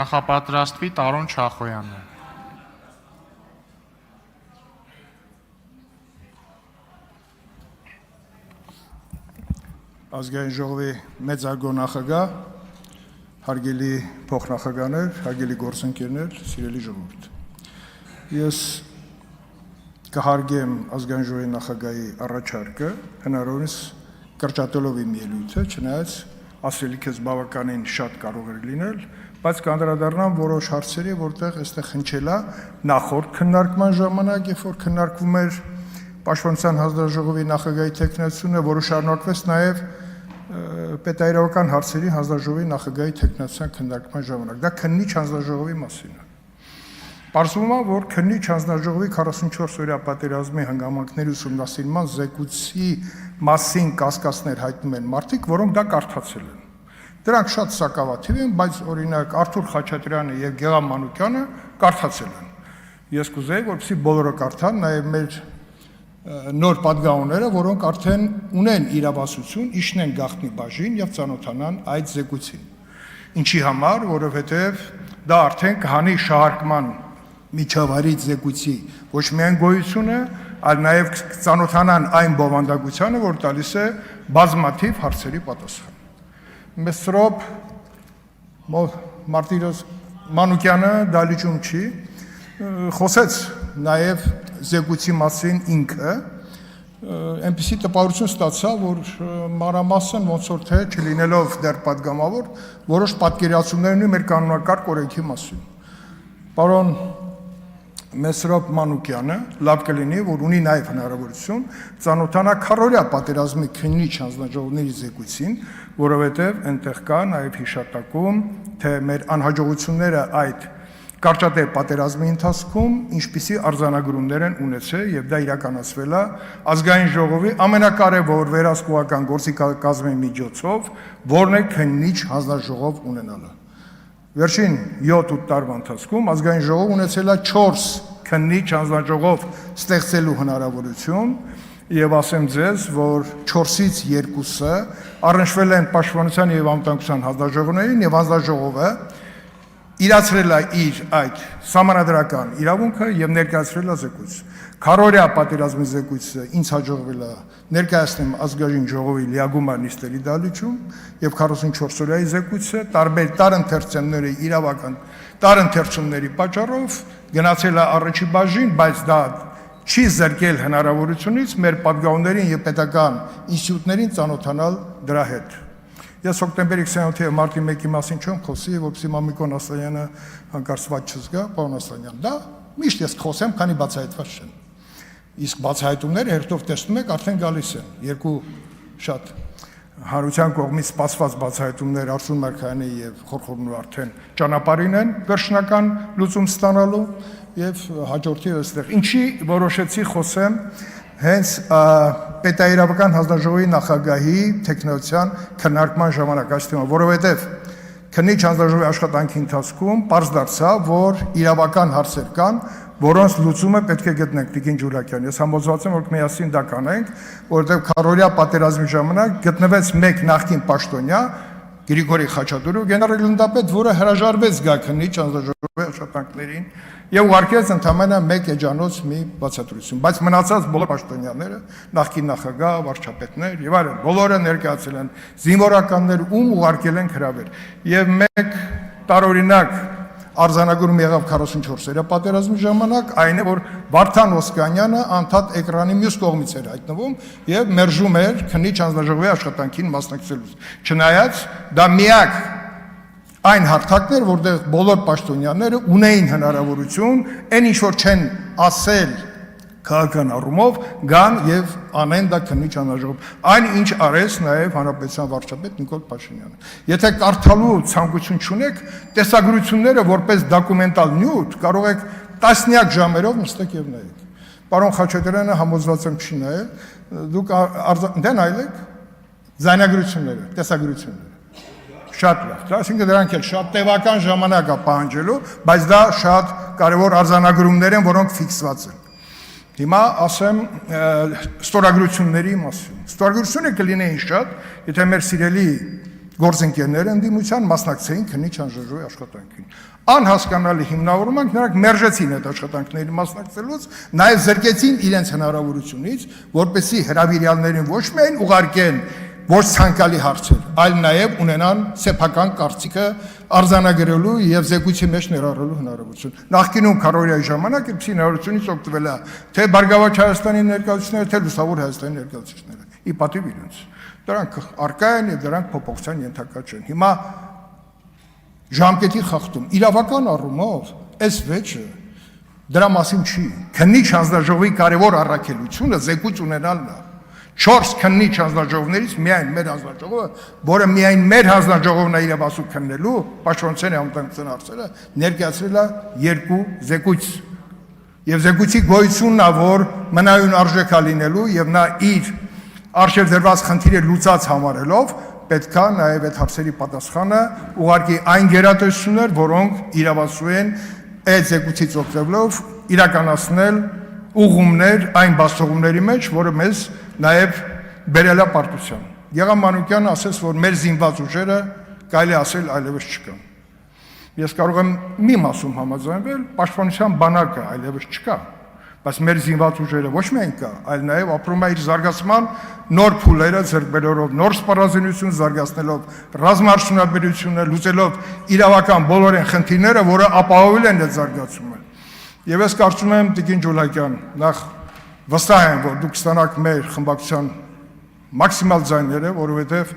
Նախապատրաստվի Տարոն Չախոյանը։ Ազգային ժողովի մեծարգո նախագահ, հարգելի փոխնախագահներ, հարգելի գործընկերներ, սիրելի ժողովուրդ։ Ես կհարգեմ ազգային ժողովի նախագահի առաջարկը, հնարավորինս կրճատելով իմ ելույթը, չնայած ասելիքս բավականին շատ կարող էր լինել, բայց կանդրադառնամ որոշ հարցերի, որտեղ այստեղ հնչել է նախորդ քննարկման ժամանակ, երբ որ քննարկվում էր Պաշտպանության հանձնաժողովի նախագահի թեկնածությունը, որը շարունակվեց նաև պետահայրավական հարցերի հանձնաժողովի նախագահի թեկնածության քննարկման ժամանակ։ Դա քննիչ հանձնաժողովի մասին է։ Պարզվում է, որ քննիչ հանձնաժողովի 44-օրյա պատերազմի հանգամանքների ուսումնասիրման զեկույցի մասին կասկածներ հայտնում են մարդիկ, որոնք դա կարդացել են։ Դրանք շատ սակավաթիվ են, բայց օրինակ Արթուր Խաչատրյանը եւ Գեղամ Մանուկյանը կարդացել են։ Ես կուզեի, որպեսզի բոլորը կարդան, նաեւ մեր նոր падգամները, որոնք արդեն ունեն իրավասություն, իջնեն գաղտնի բաժին եւ ծանոթանան այդ զեկույցին։ Ինչի համար, որովհետեւ դա արդեն կհանի շահարկման միջավայրից զեկույցի ոչ միայն գոյությունը, այլ նաեւ ծանոթանան այն բովանդակությանը, որ տալիս է բազմաթիվ հարցերի պատասխան։ Մեսրոպ Մարտիրոս Մանուկյանը դա լիճում չի, խոսեց նաև զեկույցի մասին ինքը, այնպիսի տպավորություն ստացա, որ մանրամասն ոնց որ թե չլինելով դեռ падգամավոր, որոշ պատկերացումներ ունի մեր կանոնակարգ օրենքի մասին։ Պարոն Մեսրոպ Մանուկյանը լավ կլինի, որ ունի նաև հնարավորություն ծանոթանա քառօրյա պատերազմի քննիչ հանձնաժողովների զեկույցին, որովհետև այնտեղ կա նաև հիշատակում, թե մեր անհաջողությունները այդ կարճատև պատերազմի ընթացքում ինչպիսի արձանագրումներ են ունեցել եւ դա իրականացվել է ազգային ժողովի ամենակարևոր վերահսկողական գործիքակազմի միջոցով, որն է քննիչ հանձնաժողով ունենալը։ Վերջին 7-8 տարվա ընթացքում ազգային ժողովը ունեցել է 4 քննիչ հանձնաժողով ստեղծելու հնարավորություն եւ ասեմ ձեզ, որ 4-ից 2-ը առնչվել են Պաշտպանության եւ Անվտանգության հանձնաժողովներին եւ հանձնաժողովը իրացրել է իր այդ սահմանադրական իրավունքը եւ ներկայացրել է զեկույց։ Քառօրյա պատերազմի զեկույցը ինձ հաջողվել է ներկայացնել ազգային ժողովի լիագումար նիստերի դալիճում եւ 44-օրյայի զեկույցը տարբեր տարընթերցումների իրավական տարընթերցումների պատճառով գնացել է առաջի բաժին, բայց դա չի զրկել հնարավորությունից մեր падգամներին եւ պետական ինստիտուտներին ծանոթանալ դրա հետ։ Ես հոկտեմբերի 27-ի եւ մարտի 1-ի մասին չեմ խոսի, որպեսզի Մամիկոն Ասլանյանը հանկարծված չզգա, պարոն Ասլանյան, դա միշտ ես խոսեմ, քանի բացահայտված չեն։ Իսկ բացահայտումները հերթով տեսնում եք արդեն գալիս են։ Երկու շատ հանրության կողմից սպասված բացահայտումներ Արսուն Մարգարյանի եւ Խորխորնու արդեն ճանապարհին են վերջնական լուծում ստանալու եւ հաջորդի այստեղ։ Ինչի որոշեցի խոսեմ հենց պետահայրավական հանձնաժողովի նախագահի թեկնածության քննարկման ժամանակ այս թեման, որովհետև քննիչ հանձնաժողովի աշխատանքի ընթացքում պարզ դարձավ, որ իրավական հարցեր կան, որոնց լուծումը պետք է գտնենք Տիկին Ջուլակյան։ Ես համոզված եմ, որ միասին դա կանենք, որովհետև քառօրյա պատերազմի ժամանակ գտնվեց մեկ նախկին պաշտոնյա Գրիգորի Խաչատուրով գեներալ-գնդապետ, որը հրաժարվեց գա քննիչ հանձնաժողովի աշխատանքներին եւ ուղարկեց ընդամենը մեկ էջանոց մի բացատրություն, բայց մնացած բոլոր պաշտոնյաները, նախկին նախագահ, վարչապետներ եւ այլն, բոլորը ներկայացել են զինվորականներ, ում ուղարկել են հրավեր։ Եվ մեկ տարօրինակ արձանագրում եղավ 44-օրյա պատերազմի ժամանակ, այն է, որ Վարդան Օսկանյանը անդադ էկրանի մյուս կողմից էր հայտնվում եւ մերժում էր քննիչ հանձնաժողովի աշխատանքին մասնակցելուց։ Չնայած դա միակ այն հարթակն էր, որտեղ բոլոր պաշտոնյաները ունեին հնարավորություն, այն ինչ որ չեն ասել քաղաքական առումով, գան եւ անեն դա քննիչ հանձնաժողով։ Այն ինչ արեց նաեւ հանրապետության վարչապետ Նիկոլ Փաշինյանը։ Եթե կարդալու ցանկություն չունեք, տեսագրությունները որպես դոկումենտալ նյութ կարող եք տասնյակ ժամերով նստեք եւ նայեք։ Պարոն Խաչատրյանը համոզված եմ չի նայել, դուք դե նայեք զայնագրությունները, տեսագրությունները։ Շատ լավ, դա ասինքն դրանք էլ շատ տևական ժամանակ է պահանջելու, բայց դա շատ կարևոր արձանագրումներ են, որոնք ֆիքսված են։ Հիմա ասեմ ստորագրությունների մասին։ Ստորագրությունը կլինեին շատ, եթե մեր սիրելի գործընկերները ընդդիմության մասնակցեին քննիչ անժժոյի աշխատանքին։ Անհասկանալի հիմնավորում նրանք մերժեցին այդ աշխատանքների մասնակցելուց, նաև զրկեցին իրենց հնարավորությունից, որպեսզի հրավիրյալներին ոչ միայն ուղարկեն ոչ ցանկալի հարցեր, այլ նաև ունենան սեփական կարծիքը արձանագրելու եւ զեկույցի մեջ ներառելու հնարավորություն։ Նախկինում քարորիայի ժամանակ այդպիսի հնարավորությունից օգտվել է թե Բարգավաճ Հայաստանի ներկայացուցիչները, թե Լուսավոր Հայաստանի ներկայացուցիչները։ Ի պատիվ իրենց։ Դրանք առկա են եւ դրանք փոփոխության ենթակա չեն։ Հիմա ժամկետի խախտում իրավական առումով այս վեճը դրա մասին չի։ Քննիչ հանձնաժողովի կարևոր առաքելությունը զեկույց ունենալն է։ 4 քննիչ հանձնաժողովներից միայն մեր հանձնաժողովը, որը միայն մեր հանձնաժողովն է իրավ ասում քննելու, պաշտպանության անվտանգության հարցերը, ներկայացրել է 2 զեկույց։ Եվ զեկույցի գոյությունն է, որ մնայուն արժեք է լինելու եւ նա իր արժեվ դրված խնդիրը լուծած համարելով պետք է նաև այդ հարցերի պատասխանը ուղարկի այն գերատեսչություններ, որոնք իրավասու են այդ զեկույցից օգտվելով իրականացնել ուղումներ այն բացողումների մեջ, որը մեզ նաև բերել է պարտության։ Գեգամ Մանուկյանը ասեց, որ մեր զինված ուժերը կարելի ասել այլևս չկան։ Ես կարող եմ մի մասում համաձայնվել, պաշտպանության բանակը այլևս չկա, բայց մեր զինված ուժերը ոչ միայն կա, այլ նաև ապրում է իր զարգացման նոր փուլերը ձեռք բերելով, նոր սպառազինություն զարգացնելով, ռազմաարդյունաբերությունը լուծելով իրավական բոլոր այն խնդիրները, որը ապահովել են այդ զարգացումը։ Եվ ես կարծում եմ, Տիկին Ջուլակյան, նախ վստահ եմ, որ դուք ստանաք մեր խմբակցության մաքսիմալ ձայները, որովհետև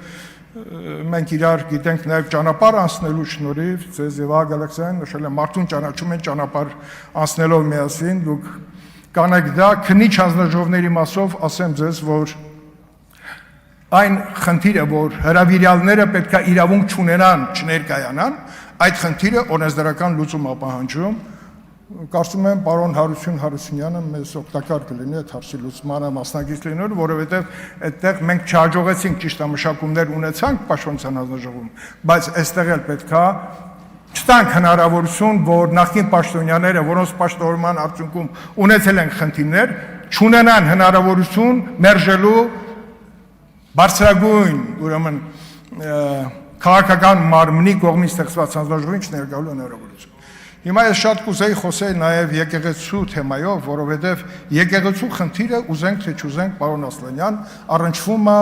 մենք իրար գիտենք նաև ճանապարհ անցնելու շնորհիվ, ձեզ եւ Աղալաքսյանին նշել եմ, մարդուն ճանաչում են ճանապարհ անցնելով միասին, դուք կանեք դա քննիչ հանձնաժողովների մասով, ասեմ ձեզ, որ այն խնդիրը, որ հրավիրյալները պետք է իրավունք չունենան, չներկայանան, այդ խնդիրը օրենսդրական լուծում է պահանջում։ Կարծում եմ, պարոն Հարություն Հարությունյանը մեզ օգտակար կլինի այդ հարցի լուծմանը մասնակից լինելու, որովհետև այդտեղ մենք չհաջողեցինք ճիշտ մշակումներ ունեցանք պաշտպանության հանձնաժողովում, բայց այստեղ էլ պետք է չտանք հնարավորություն, որ նախկին պաշտոնյաները, որոնց պաշտոնման արդյունքում ունեցել են խնդիրներ, չունենան հնարավորություն մերժելու բարձրագույն, ուրեմն քաղաքական մարմնի կողմից ստեղծված հանձնաժողովին չներկայելու հնարավորություն։ Հիմա ես շատ կուզեի խոսել նաև եկեղեցու թեմայով, որովհետև եկեղեցու խնդիրը ուզենք թե չուզենք, պարոն Ասլանյան, առնչվում է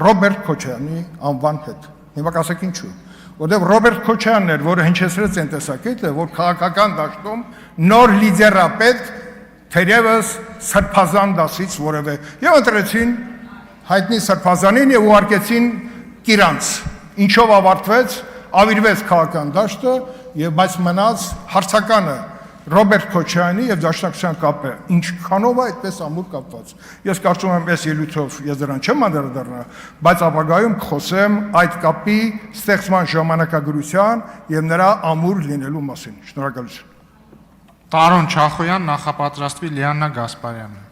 Ռոբերտ Քոչարյանի անվան հետ։ Հիմա կասեք ինչու։ Որտեղ Ռոբերտ Քոչարյանն էր, որը հնչեցրեց այն տեսակետը, որ քաղաքական դաշտում նոր լիդեր է պետք, թերևս սրբազան դասից որևէ, եւ ընտրեցին հայտնի սրբազանին եւ ուղարկեցին Կիրանց, ինչով ավարտվեց, ավիրվեց քաղաքական դաշտը եւ բայց մնաց հարցականը Ռոբերտ Քոչարյանի եւ Դաշնակցության կապը, ինչքանով է այդպես ամուր կապված։ Ես կարծում եմ, այս ելույթով ես դրան չեմ անդրադառնա, բայց ապագայում կխոսեմ այդ կապի ստեղծման ժամանակագրության եւ նրա ամուր լինելու մասին։ Շնորհակալություն։ Տարոն Չախոյան, նախապատրաստվի Լիաննա Գասպարյանը։